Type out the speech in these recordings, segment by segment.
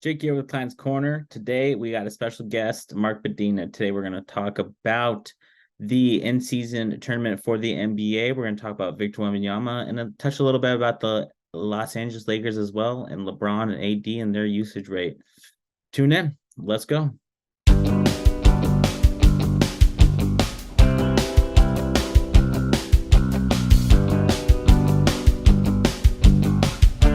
Jake here with Client's Corner. Today we got a special guest, Mark Medina. Today we're going to talk about the in-season tournament for the NBA. We're going to talk about Victor Wembanyama and touch a little bit about the Los Angeles Lakers as well, and LeBron and AD and their usage rate. Tune in. Let's go.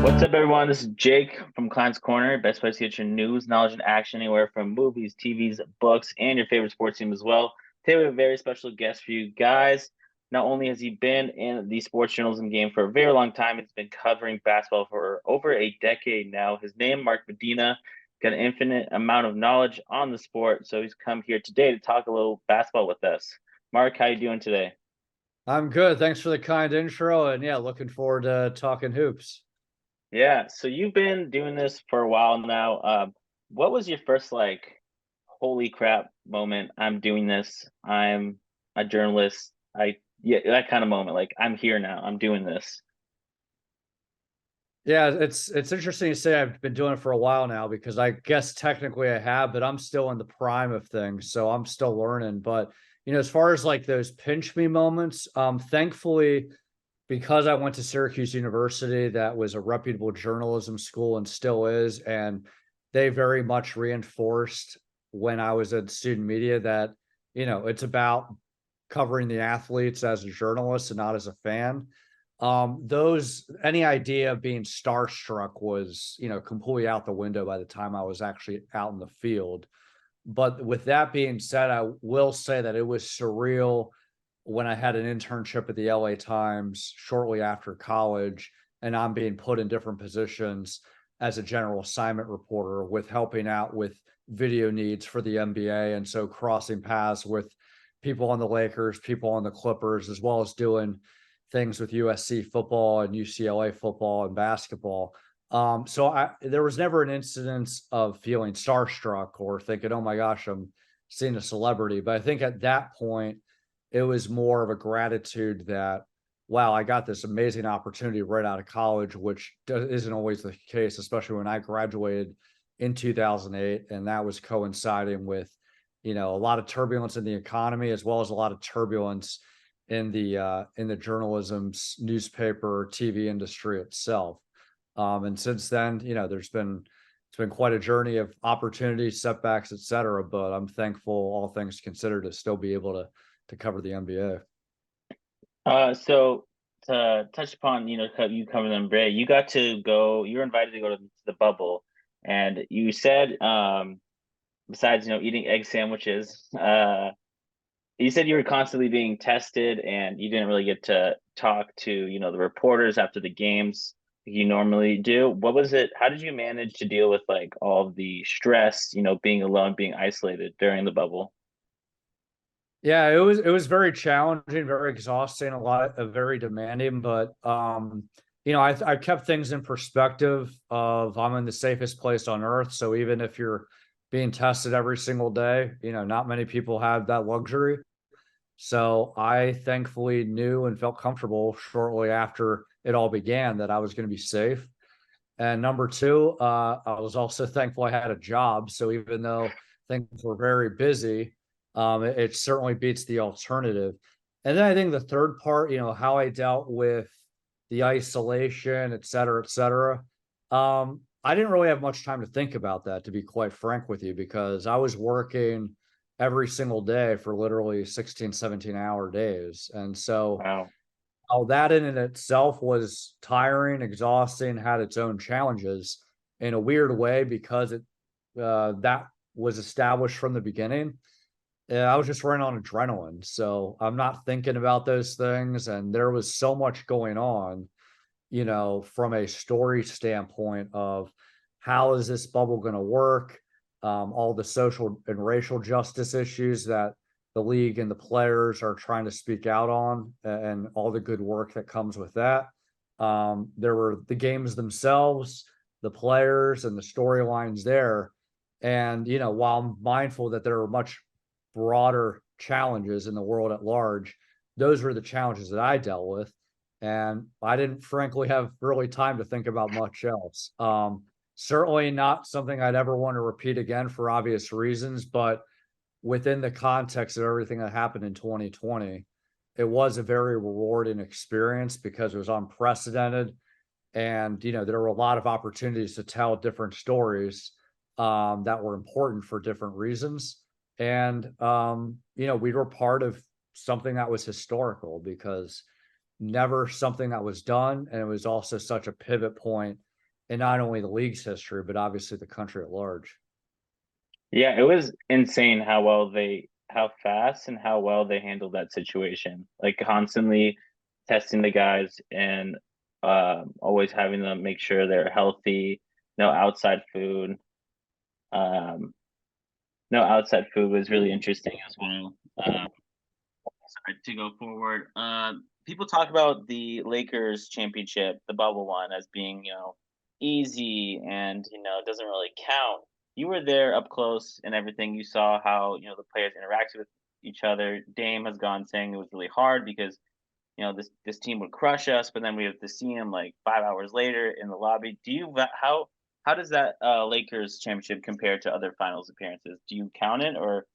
What's up, everyone? This is Jake from Client's Corner. Best place to get your news, knowledge, and action anywhere from movies, TVs, books, and your favorite sports team as well. Today, we have a very special guest for you guys. Not only has he been in the sports journalism game for a very long time, he's been covering basketball for over a decade now. His name, Mark Medina, got an infinite amount of knowledge on the sport, so he's come here today to talk a little basketball with us. Mark, how you doing today? I'm good. Thanks for the kind intro. And yeah, looking forward to talking hoops. Yeah, so you've been doing this for a while now. What was your first holy crap moment? I'm doing this. I'm a journalist. Yeah, that kind of moment. Like I'm here now. I'm doing this. Yeah, it's interesting to say I've been doing it for a while now because I guess technically I have, but I'm still in the prime of things, so I'm still learning. But as far as like those pinch me moments, thankfully, because I went to Syracuse University, that was a reputable journalism school and still is, and they very much reinforced when I was at student media that it's about covering the athletes as a journalist and not as a fan. Those any idea of being starstruck was, completely out the window by the time I was actually out in the field. But with that being said, I will say that it was surreal when I had an internship at the LA Times shortly after college, and I'm being put in different positions as a general assignment reporter with helping out with video needs for the NBA. And so crossing paths with people on the Lakers, people on the Clippers, as well as doing things with USC football and UCLA football and basketball. So there was never an incidence of feeling starstruck or thinking, "Oh my gosh, I'm seeing a celebrity." But I think at that point, it was more of a gratitude that, wow, I got this amazing opportunity right out of college, which isn't always the case, especially when I graduated in 2008, and that was coinciding with, a lot of turbulence in the economy as well as a lot of turbulence in the journalism's newspaper TV industry itself. And since then, it's been quite a journey of opportunities, setbacks, etc. But I'm thankful, all things considered, to still be able to cover the NBA. So to touch upon, you cover them, Bray. You got to go. You were invited to go to the bubble, and you said, besides eating egg sandwiches, you said you were constantly being tested and you didn't really get to talk to, the reporters after the games like you normally do. What was it? How did you manage to deal with like all of the stress, being alone, being isolated during the bubble? Yeah, it was very challenging, very exhausting, a lot of very demanding, but I kept things in perspective of I'm in the safest place on earth. So even if you're being tested every single day, not many people have that luxury. So I thankfully knew and felt comfortable shortly after it all began that I was going to be safe. And number two, I was also thankful I had a job. So even though things were very busy, it certainly beats the alternative. And then I think the third part, how I dealt with the isolation, et cetera, et cetera. I didn't really have much time to think about that, to be quite frank with you, because I was working every single day for literally 16, 17-hour days. And so Wow. that in and itself was tiring, exhausting, had its own challenges in a weird way because that was established from the beginning. I was just running on adrenaline, so I'm not thinking about those things. And there was so much going on, from a story standpoint of how is this bubble going to work, all the social and racial justice issues that the league and the players are trying to speak out on, and all the good work that comes with that. There were the games themselves, the players, and the storylines there. And, while I'm mindful that there are much broader challenges in the world at large, those were the challenges that I dealt with. And I didn't frankly have really time to think about much else. Certainly not something I'd ever want to repeat again for obvious reasons, but within the context of everything that happened in 2020, it was a very rewarding experience because it was unprecedented. And, there were a lot of opportunities to tell different stories that were important for different reasons. And, we were part of something that was historical because never something that was done. And it was also such a pivot point in not only the league's history, but obviously the country at large. Yeah, it was insane how fast and how well they handled that situation. Like constantly testing the guys and always having them make sure they're healthy, no outside food. Um, no outside food was really interesting as well. Sorry, to go forward, people talk about the Lakers championship, the bubble one, as being easy and it doesn't really count. You were there up close and everything. You saw how the players interacted with each other. Dame has gone saying it was really hard because this team would crush us, but then we have to see him like 5 hours later in the lobby. How does that Lakers championship compare to other finals appearances? Do you count it, or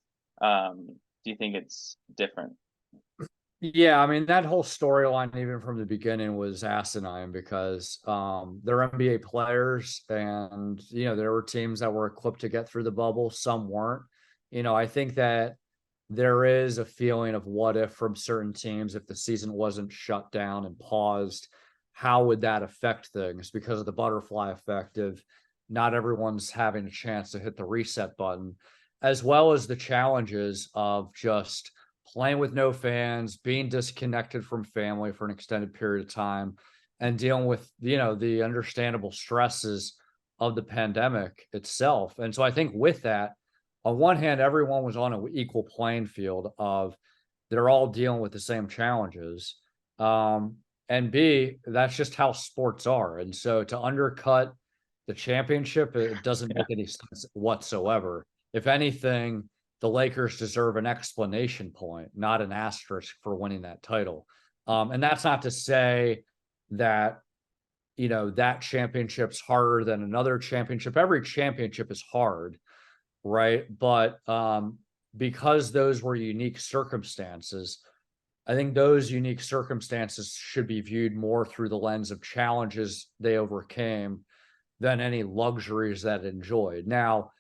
do you think it's different? Yeah, I mean that whole storyline, even from the beginning, was asinine because they're NBA players, and there were teams that were equipped to get through the bubble, some weren't. I think that there is a feeling of what if from certain teams if the season wasn't shut down and paused, how would that affect things? Because of the butterfly effect of not everyone's having a chance to hit the reset button, as well as the challenges of just playing with no fans, being disconnected from family for an extended period of time, and dealing with, the understandable stresses of the pandemic itself. And so I think with that, on one hand, everyone was on an equal playing field of they're all dealing with the same challenges. And B, that's just how sports are. And so to undercut the championship, it doesn't Yeah. make any sense whatsoever. If anything, the Lakers deserve an explanation point, not an asterisk for winning that title. And that's not to say that, that championship's harder than another championship. Every championship is hard, right? But because those were unique circumstances, I think those unique circumstances should be viewed more through the lens of challenges they overcame than any luxuries that enjoyed. Now,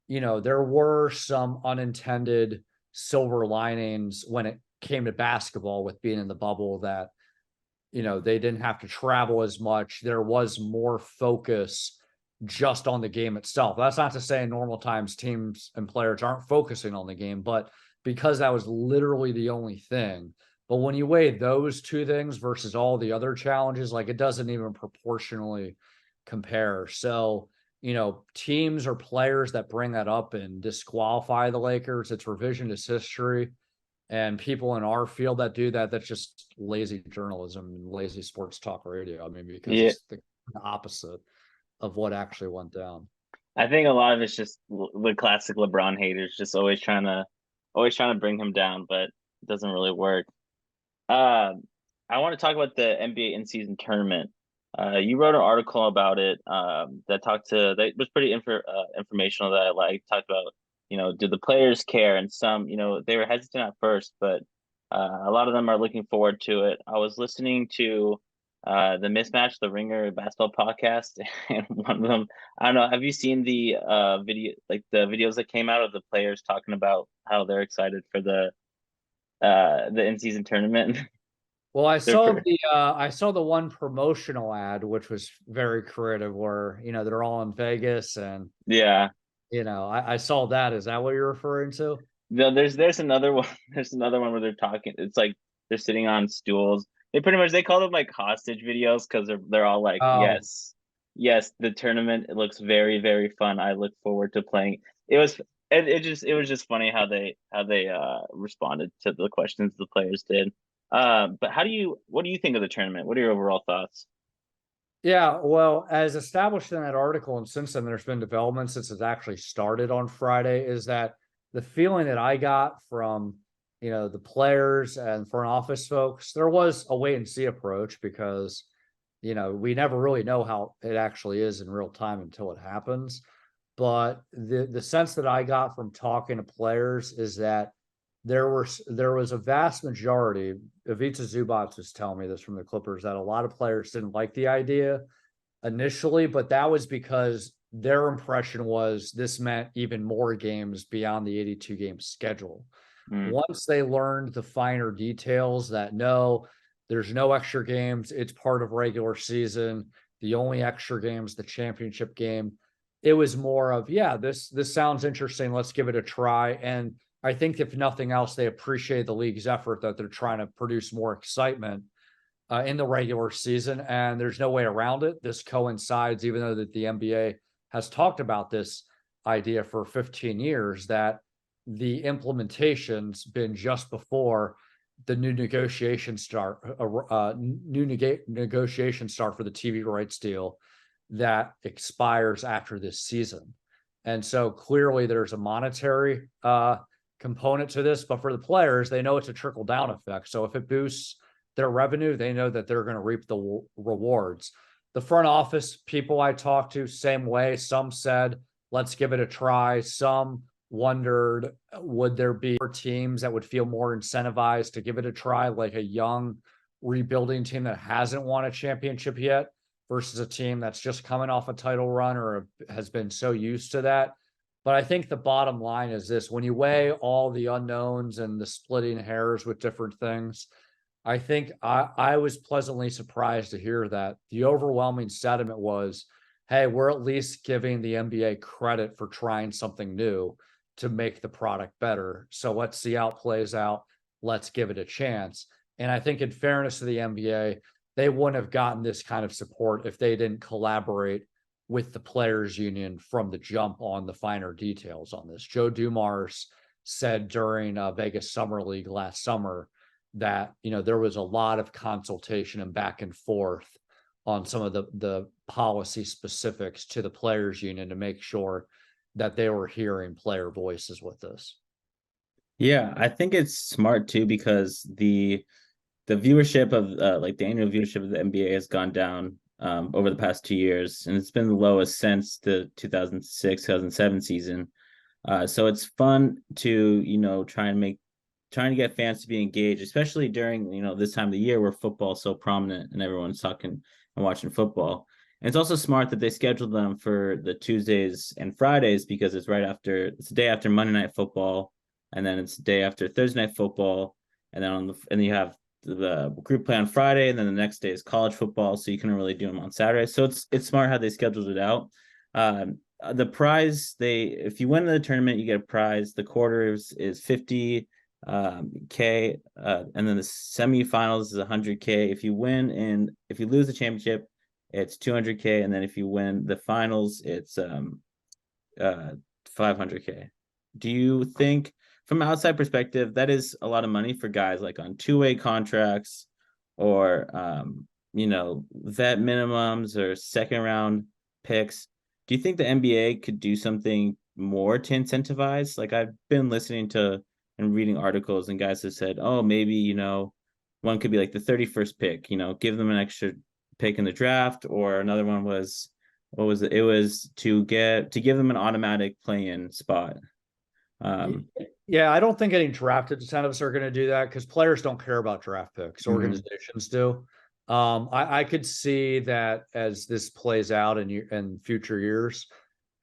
there were some unintended silver linings when it came to basketball with being in the bubble that, they didn't have to travel as much. There was more focus just on the game itself. That's not to say in normal times teams and players aren't focusing on the game, but because that was literally the only thing. But when you weigh those two things versus all the other challenges, like it doesn't even proportionally compare. So, teams or players that bring that up and disqualify the Lakers, it's revisionist history. And people in our field that do that, that's just lazy journalism and lazy sports talk radio. I mean, because Yeah, it's the opposite of what actually went down. I think a lot of it's just the classic LeBron haters, just always trying to bring him down, but it doesn't really work. Um, I want to talk about the NBA in-season tournament. You wrote an article about it that was pretty informational that I liked. Talked about do the players care, and some they were hesitant at first, but a lot of them are looking forward to it. I was listening to the Mismatch, the Ringer basketball podcast, and one of them, I don't know, have you seen the the videos that came out of the players talking about how they're excited for the in-season tournament? Well, They're pretty, I saw the one promotional ad, which was very creative, where they're all in Vegas, and yeah. I saw that. Is that what you're referring to? No, there's another one. There's another one where they're talking. It's like they're sitting on stools. They call them like hostage videos because they're all like, Oh, yes, yes, the tournament, it looks very, very fun. I look forward to playing. It was just funny how they responded to the questions the players did. But what do you think of the tournament? What are your overall thoughts? yeah. Well, as established in that article, and since then there's been development since it actually started on Friday, is that the feeling that I got from the players and front office folks, there was a wait and see approach because we never really know how it actually is in real time until it happens. But the sense that I got from talking to players is that there was a vast majority. Ivica Zubac was telling me this from the Clippers, that a lot of players didn't like the idea initially, but that was because their impression was this meant even more games beyond the 82 game schedule. Mm, Once they learned the finer details that no, there's no extra games, it's part of regular season. The only extra game is the championship game. It was more of, yeah, this sounds interesting. Let's give it a try. And I think if nothing else, they appreciate the league's effort that they're trying to produce more excitement in the regular season, and there's no way around it. This coincides, even though that the NBA has talked about this idea for 15 years, that the implementation's been just before the new negotiation start, negotiation start for the TV rights deal that expires after this season. And so clearly there's a monetary component to this, but for the players, they know it's a trickle down effect. So if it boosts their revenue, they know that they're going to reap the rewards. The front office people I talked to, same way. Some said, let's give it a try. Some wondered, would there be teams that would feel more incentivized to give it a try, like a young rebuilding team that hasn't won a championship yet versus a team that's just coming off a title run or has been so used to that. But I think the bottom line is this: when you weigh all the unknowns and the splitting hairs with different things, I think I was pleasantly surprised to hear that the overwhelming sentiment was, hey, we're at least giving the NBA credit for trying something new to make the product better. So let's see how it plays out. Let's give it a chance. And I think, in fairness to the NBA, they wouldn't have gotten this kind of support if they didn't collaborate with the players union from the jump on the finer details on this. Joe Dumars said during Vegas Summer League last summer that there was a lot of consultation and back and forth on some of the policy specifics to the players union to make sure that they were hearing player voices with this. Yeah, I think it's smart too, because the viewership of like the annual viewership of the NBA has gone down over the past 2 years, and it's been the lowest since the 2006-2007 season. So it's fun to trying to get fans to be engaged, especially during this time of the year where football is so prominent and everyone's talking and watching football. And it's also smart that they scheduled them for the Tuesdays and Fridays, because it's the day after Monday Night Football, and then it's the day after Thursday Night Football, and then you have the group play on Friday, and then the next day is college football, so you can really do them on Saturday. So it's smart how they scheduled it out. The prize, if you win the tournament, you get a prize. The quarters is 50 K, and then the semifinals is 100K. If you lose the championship, it's 200K, and then if you win the finals, it's 500K. Do you think, from an outside perspective, that is a lot of money for guys like on two-way contracts or vet minimums or second round picks? Do you think the NBA could do something more to incentivize? Like, I've been listening to and reading articles, and guys have said, oh, maybe one could be like the 31st pick, give them an extra pick in the draft, or another one was, what was it? It was to give them an automatic play-in spot. Yeah, I don't think any drafted incentives are going to do that, because players don't care about draft picks. Organizations do. I could see that as this plays out in future years,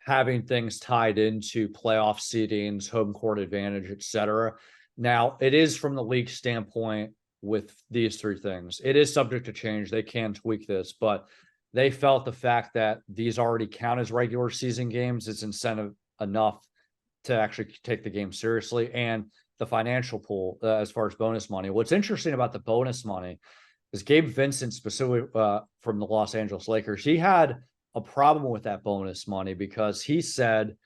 having things tied into playoff seedings, home court advantage, etc. Now, it is, from the league standpoint, with these three things, it is subject to change. They can tweak this, but they felt the fact that these already count as regular season games is incentive enough to actually take the game seriously. And the financial pool, as far as bonus money. What's interesting about the bonus money is Gabe Vincent, specifically from the Los Angeles Lakers, he had a problem with that bonus money, because he said,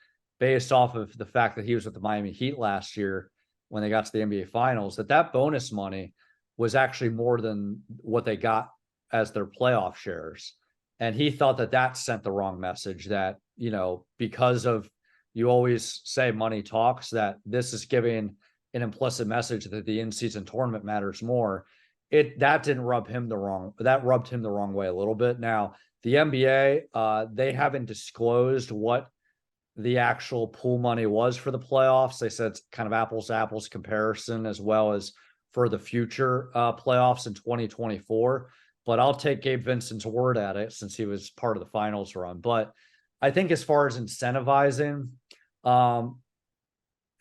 based off of the fact that he was with the Miami Heat last year when they got to the NBA Finals, that bonus money was actually more than what they got as their playoff shares. And he thought that sent the wrong message, that, because of, you always say money talks, that this is giving an implicit message that the in-season tournament matters more. that rubbed him the wrong way a little bit. Now, the NBA, they haven't disclosed what the actual pool money was for the playoffs. They said it's kind of apples to apples comparison, as well as for the future playoffs in 2024. But I'll take Gabe Vincent's word at it since he was part of the finals run. But I think as far as incentivizing,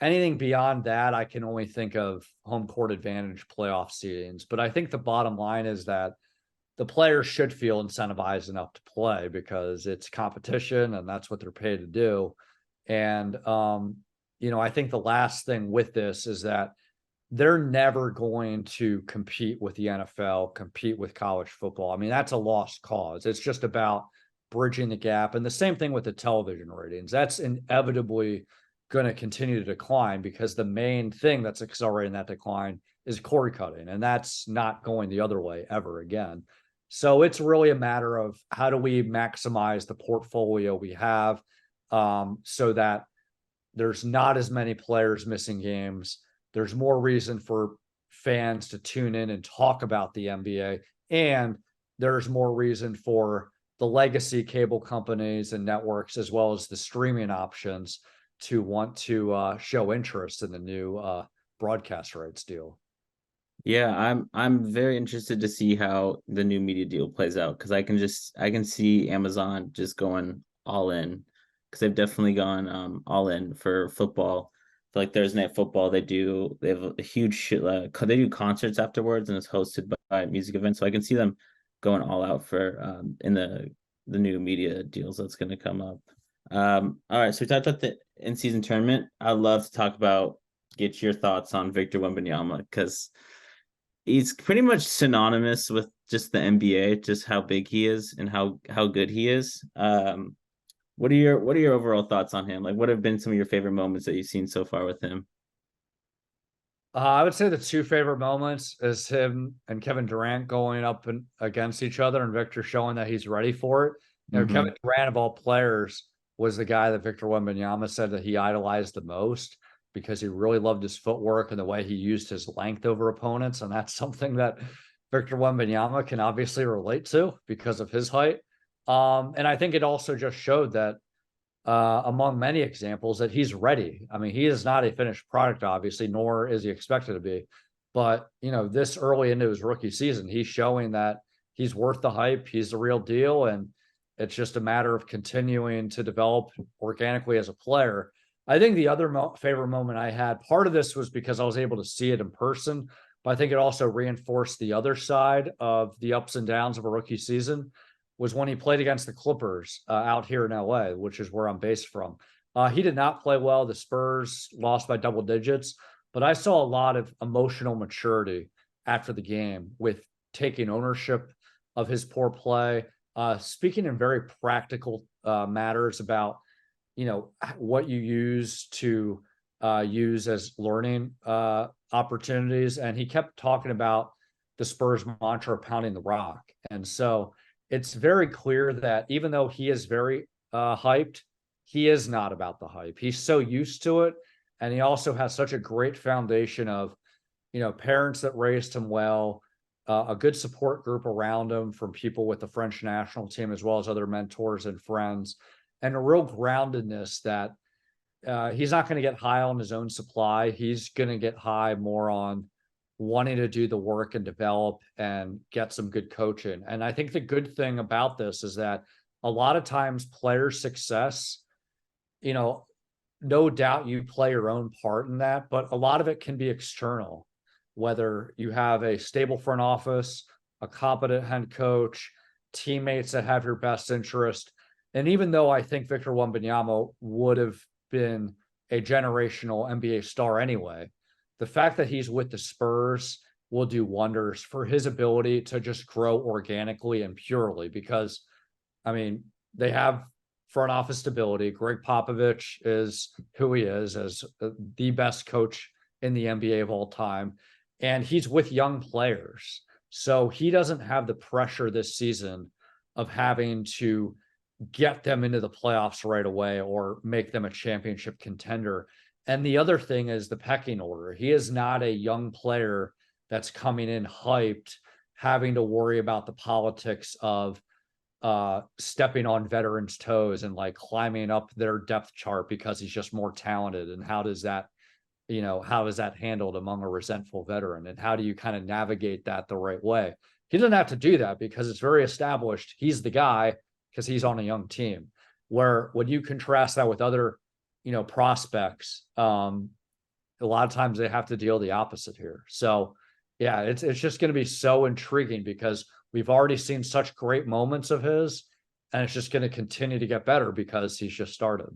anything beyond that, I can only think of home court advantage playoff seedings. But I think the bottom line is that the players should feel incentivized enough to play because it's competition and that's what they're paid to do. And, I think the last thing with this is that they're never going to compete with the NFL, compete with college football. I mean, that's a lost cause. It's just about bridging the gap. And the same thing with the television ratings. That's inevitably going to continue to decline because the main thing that's accelerating that decline is cord cutting. And that's not going the other way ever again. So it's really a matter of how do we maximize the portfolio we have, so that there's not as many players missing games. There's more reason for fans to tune in and talk about the NBA. And there's more reason for the legacy cable companies and networks, as well as the streaming options, to want to show interest in the new broadcast rights deal. Yeah, I'm very interested to see how the new media deal plays out because I can see Amazon just going all in because they've definitely gone all in for football. For like Thursday Night Football, they have a huge they do concerts afterwards and it's hosted by music events. So I can see them going all out for in the new media deals that's going to come up. All right, so we talked about the in-season tournament. I'd love to get your thoughts on Victor Wembanyama because he's pretty much synonymous with just the NBA, just how big he is and how good he is. What are your overall thoughts on him? Like, what have been some of your favorite moments that you've seen so far with him? I would say the two favorite moments is him and Kevin Durant going up and against each other, and Victor showing that he's ready for it. Kevin Durant, of all players, was the guy that Victor Wembanyama said that he idolized the most because he really loved his footwork and the way he used his length over opponents. And that's something that Victor Wembanyama can obviously relate to because of his height. And I think it also just showed that among many examples that he's ready. I mean, he is not a finished product, obviously, nor is he expected to be. But, this early into his rookie season, he's showing that he's worth the hype. He's the real deal. And it's just a matter of continuing to develop organically as a player. I think the other favorite moment I had, part of this was because I was able to see it in person, but I think it also reinforced the other side of the ups and downs of a rookie season, was when he played against the Clippers out here in LA, which is where I'm based from. He did not play well. The Spurs lost by double digits, but I saw a lot of emotional maturity after the game with taking ownership of his poor play, speaking in very practical matters about what you use to use as learning opportunities. And he kept talking about the Spurs mantra of pounding the rock. And so it's very clear that even though he is very hyped, he is not about the hype. He's so used to it. And he also has such a great foundation of, parents that raised him well, a good support group around him from people with the French national team, as well as other mentors and friends, and a real groundedness that he's not going to get high on his own supply. He's going to get high more on wanting to do the work and develop and get some good coaching. And I think the good thing about this is that a lot of times player success, no doubt you play your own part in that, but a lot of it can be external, whether you have a stable front office, a competent head coach, teammates that have your best interest. And even though I think Victor Wembanyama would have been a generational NBA star anyway, the fact that he's with the Spurs will do wonders for his ability to just grow organically and purely because, they have front office stability. Greg Popovich is who he is as the best coach in the NBA of all time. And he's with young players. So he doesn't have the pressure this season of having to get them into the playoffs right away or make them a championship contender. And the other thing is the pecking order. He is not a young player that's coming in hyped, having to worry about the politics of stepping on veterans' toes and like climbing up their depth chart because he's just more talented. And how does that, how is that handled among a resentful veteran? And how do you kind of navigate that the right way? He doesn't have to do that because it's very established. He's the guy because he's on a young team. Where when you contrast that with other, prospects, a lot of times they have to deal the opposite here. So yeah, it's just going to be so intriguing because we've already seen such great moments of his, and it's just going to continue to get better because he's just started.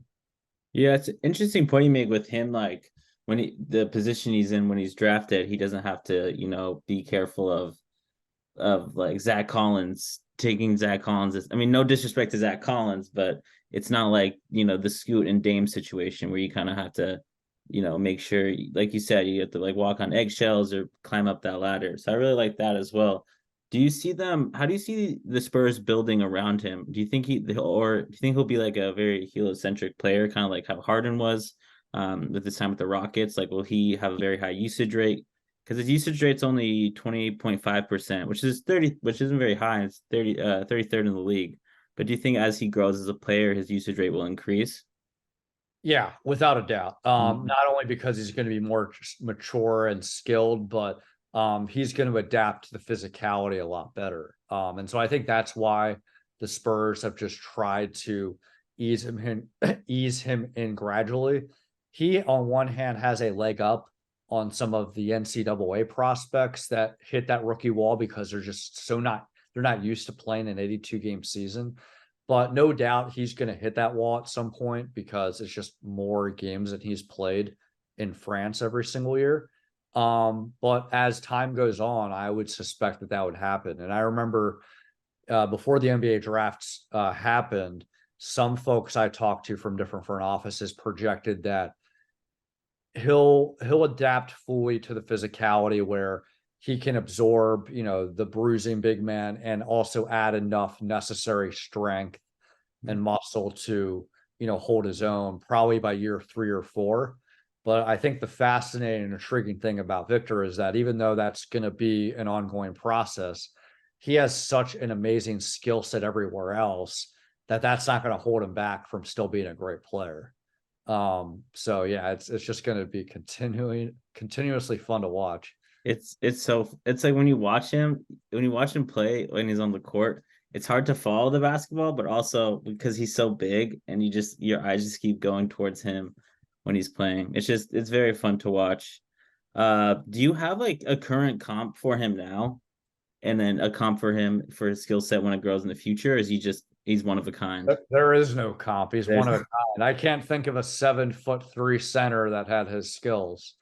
Yeah, it's an interesting point you make with him. Like when the position he's in when he's drafted, he doesn't have to, be careful of like Zach Collins taking Zach Collins. I mean, no disrespect to Zach Collins, but it's not like, the Scoot and Dame situation where you kind of have to, make sure, like you said, you have to like walk on eggshells or climb up that ladder. So I really like that as well. Do you see them? How do you see the Spurs building around him? Do you think or do you think he'll be like a very heliocentric player, kind of like how Harden was with his time with the Rockets? Like, will he have a very high usage rate? Because his usage rate's only 20.5%, which is 30, which isn't very high. It's 33rd in the league. But do you think as he grows as a player, his usage rate will increase? Yeah, without a doubt. Not only because he's going to be more mature and skilled, but he's going to adapt to the physicality a lot better. And so I think that's why the Spurs have just tried to ease him ease him in gradually. He, on one hand, has a leg up on some of the NCAA prospects that hit that rookie wall because they're not used to playing an 82 game season. But no doubt he's going to hit that wall at some point because it's just more games that he's played in France every single year. But as time goes on, I would suspect that would happen. And I remember before the NBA drafts happened, some folks I talked to from different front offices projected that he'll adapt fully to the physicality where he can absorb, the bruising big man and also add enough necessary strength and muscle to, hold his own probably by year 3 or 4. But I think the fascinating and intriguing thing about Victor is that even though that's going to be an ongoing process, he has such an amazing skill set everywhere else that that's not going to hold him back from still being a great player. So yeah, it's just going to be continuously fun to watch. It's like when you watch him play when he's on the court, it's hard to follow the basketball, but also because he's so big and your eyes just keep going towards him when he's playing. It's very fun to watch. Do you have like a current comp for him now, and then a comp for him for his skill set when it grows in the future? Or is he's one of a kind? There is no comp. He's one of a kind. I can't think of a 7'3" center that had his skills.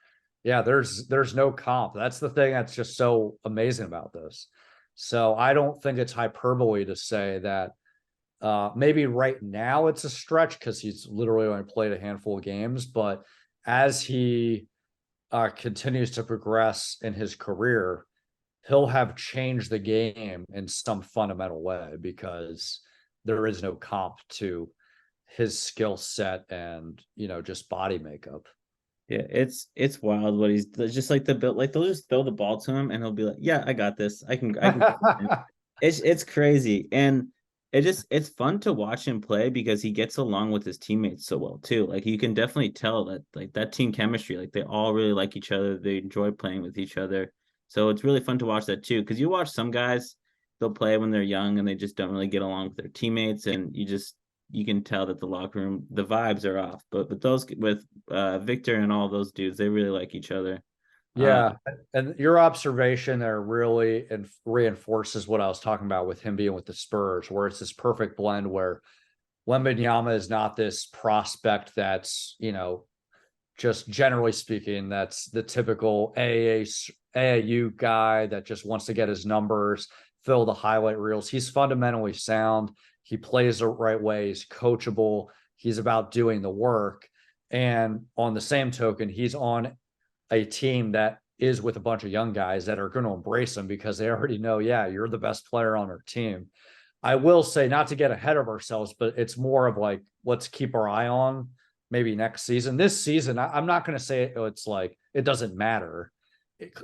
Yeah, there's no comp. That's the thing that's just so amazing about this. So I don't think it's hyperbole to say that maybe right now it's a stretch because he's literally only played a handful of games, but as he continues to progress in his career, he'll have changed the game in some fundamental way because there is no comp to his skill set and, just body makeup. Yeah, it's wild what he's just like like they'll just throw the ball to him and he'll be like, "Yeah, I got this. I can." It's crazy, and it's fun to watch him play because he gets along with his teammates so well too. Like you can definitely tell that like that team chemistry, like they all really like each other. They enjoy playing with each other, so it's really fun to watch that too. Because you watch some guys, they'll play when they're young and they just don't really get along with their teammates, and you can tell that the locker room, the vibes are off. But with Victor and all those dudes, they really like each other. Yeah, and your observation there really reinforces what I was talking about with him being with the Spurs, where it's this perfect blend where Wembanyama is not this prospect that's, just generally speaking, that's the typical AAU guy that just wants to get his numbers, fill the highlight reels. He's fundamentally sound. He plays the right way. He's coachable. He's about doing the work. And on the same token, he's on a team that is with a bunch of young guys that are going to embrace him because they already know, yeah, you're the best player on our team. I will say, not to get ahead of ourselves, but it's more of like, let's keep our eye on maybe next season. This season, I'm not going to say it's like, it doesn't matter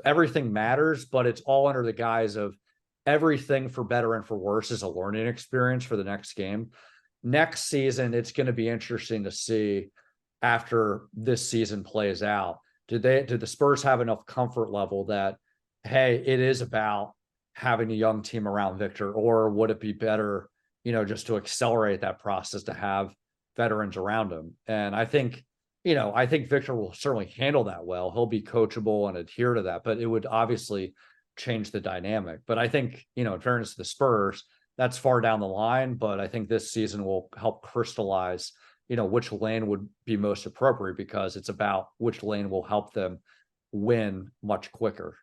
everything matters, but it's all under the guise of everything for better and for worse is a learning experience for the next game. Next season, it's going to be interesting to see after this season plays out. Did the Spurs have enough comfort level that, hey, it is about having a young team around Victor, or would it be better, just to accelerate that process to have veterans around him? And I think Victor will certainly handle that well. He'll be coachable and adhere to that, but it would obviously change the dynamic. But I think, in fairness to the Spurs, that's far down the line. But I think this season will help crystallize, which lane would be most appropriate, because it's about which lane will help them win much quicker.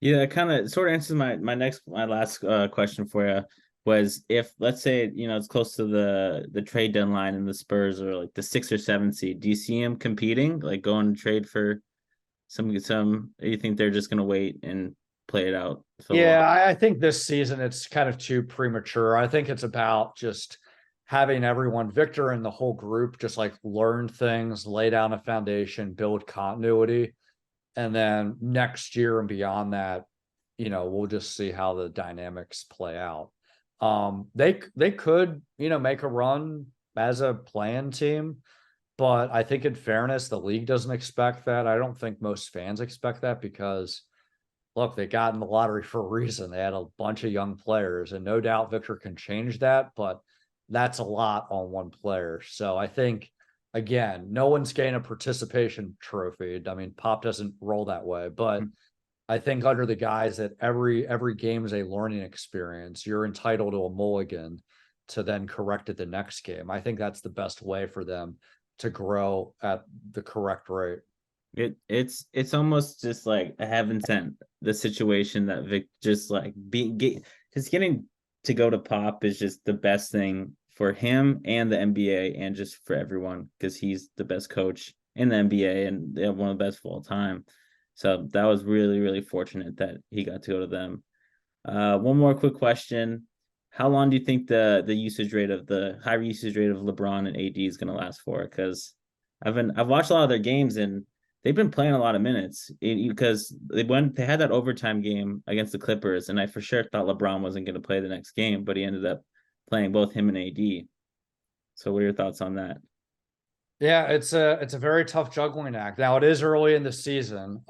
Yeah, it kind of sort of answers my last question for you. Was, if, let's say, it's close to the trade deadline and the Spurs are like the 6 or 7 seed, do you see him competing, like going to trade for some? You think they're just going to wait and play it out? I think this season it's kind of too premature. I think it's about just having everyone, Victor and the whole group, just like learn things, lay down a foundation, build continuity. And then next year and beyond that, we'll just see how the dynamics play out. They could, make a run as a play-in team, but I think in fairness, the league doesn't expect that. I don't think most fans expect that, because look, they got in the lottery for a reason. They had a bunch of young players, and no doubt Victor can change that, but that's a lot on one player. So I think, again, no one's getting a participation trophy. I mean, Pop doesn't roll that way, but I think under the guise that every game is a learning experience, you're entitled to a mulligan to then correct it the next game. I think that's the best way for them to grow at the correct rate. It's almost just like a heaven sent, the situation that Vic just like because getting to go to Pop is just the best thing for him and the NBA and just for everyone, because he's the best coach in the NBA and they have one of the best of all time. So that was really, really fortunate that he got to go to them. One more quick question. How long do you think the high usage rate of LeBron and AD is going to last for? Because I've watched a lot of their games and they've been playing a lot of minutes, because they had that overtime game against the Clippers, and I for sure thought LeBron wasn't going to play the next game, but he ended up playing both him and AD. So what are your thoughts on that? Yeah, it's a very tough juggling act. Now, it is early in the season,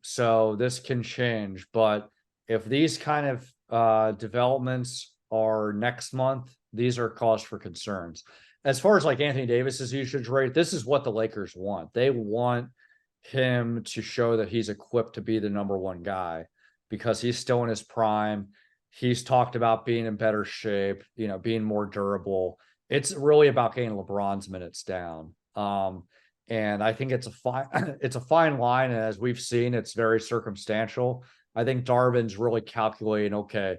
so this can change. But if these kind of developments are next month, these are cause for concerns. As far as like Anthony Davis's usage rate, this is what the Lakers want. They want him to show that he's equipped to be the number one guy, because he's still in his prime. He's talked about being in better shape, being more durable. It's really about getting LeBron's minutes down. And I think it's a fine line. And as we've seen, it's very circumstantial. I think Darvin's really calculating, okay,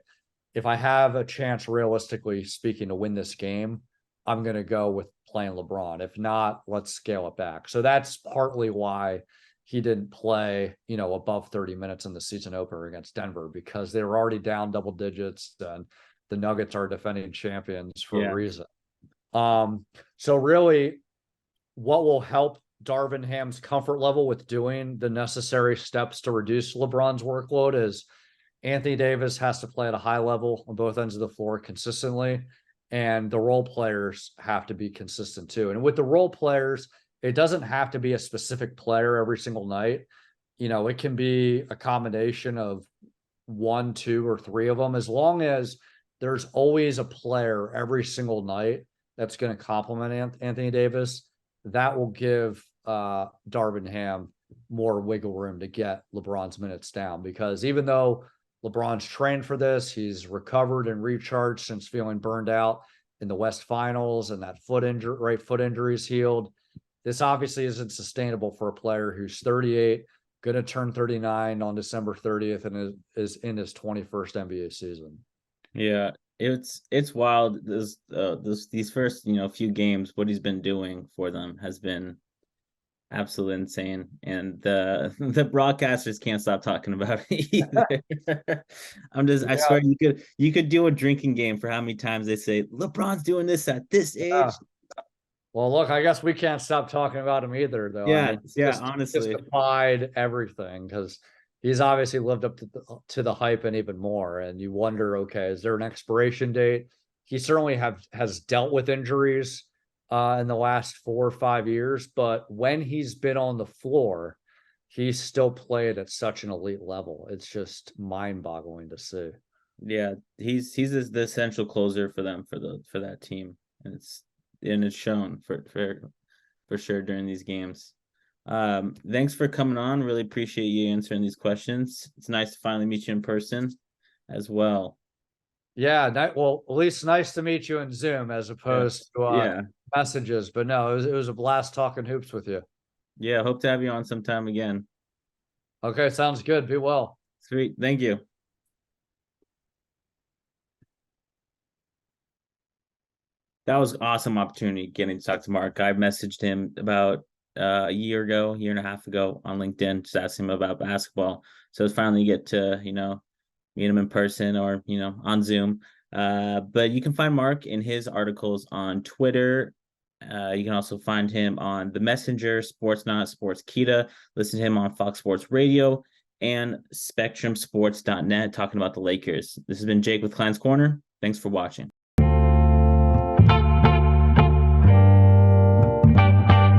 if I have a chance, realistically speaking, to win this game, I'm going to go with playing LeBron. If not, let's scale it back. So that's partly why he didn't play, above 30 minutes in the season opener against Denver, because they were already down double digits, and the Nuggets are defending champions for a reason. So really, what will help Darvin Ham's comfort level with doing the necessary steps to reduce LeBron's workload is Anthony Davis has to play at a high level on both ends of the floor consistently, and the role players have to be consistent too. And with the role players, it doesn't have to be a specific player every single night. It can be a combination of 1, 2, or 3 of them, as long as there's always a player every single night that's going to complement Anthony Davis. That will give Darvin Ham more wiggle room to get LeBron's minutes down, because even though LeBron's trained for this, he's recovered and recharged since feeling burned out in the West Finals, and that foot injury is healed. This obviously isn't sustainable for a player who's 38, going to turn 39 on December 30th, and is in his 21st NBA season. Yeah, it's wild. These first few games, what he's been doing for them has been absolutely insane, and the broadcasters can't stop talking about it either. I swear you could do a drinking game for how many times they say LeBron's doing this at this age. Well, look, I guess we can't stop talking about him either, though. Yeah, honestly, just defied everything, because he's obviously lived up to the hype and even more. And you wonder, okay, is there an expiration date? He certainly has dealt with injuries in the last 4 or 5 years, but when he's been on the floor, he's still played at such an elite level. It's just mind-boggling to see. Yeah, he's the essential closer for them for that team, and it's shown for sure during these games. Thanks for coming on. Really appreciate you answering these questions. It's nice to finally meet you in person as well. Yeah, well, at least nice to meet you in Zoom as opposed to messages. But no, it was a blast talking hoops with you. Yeah, hope to have you on sometime again. Okay, sounds good. Be well. Sweet. Thank you. That was an awesome opportunity getting to talk to Mark. I messaged him about a year and a half ago on LinkedIn, just asking him about basketball. So it's finally get to, meet him in person or, on Zoom. But you can find Mark in his articles on Twitter. You can also find him on The Messenger, Sportsnaut, Sportskeeda. Listen to him on Fox Sports Radio and SpectrumSports.net talking about the Lakers. This has been Jake with Klein's Corner. Thanks for watching.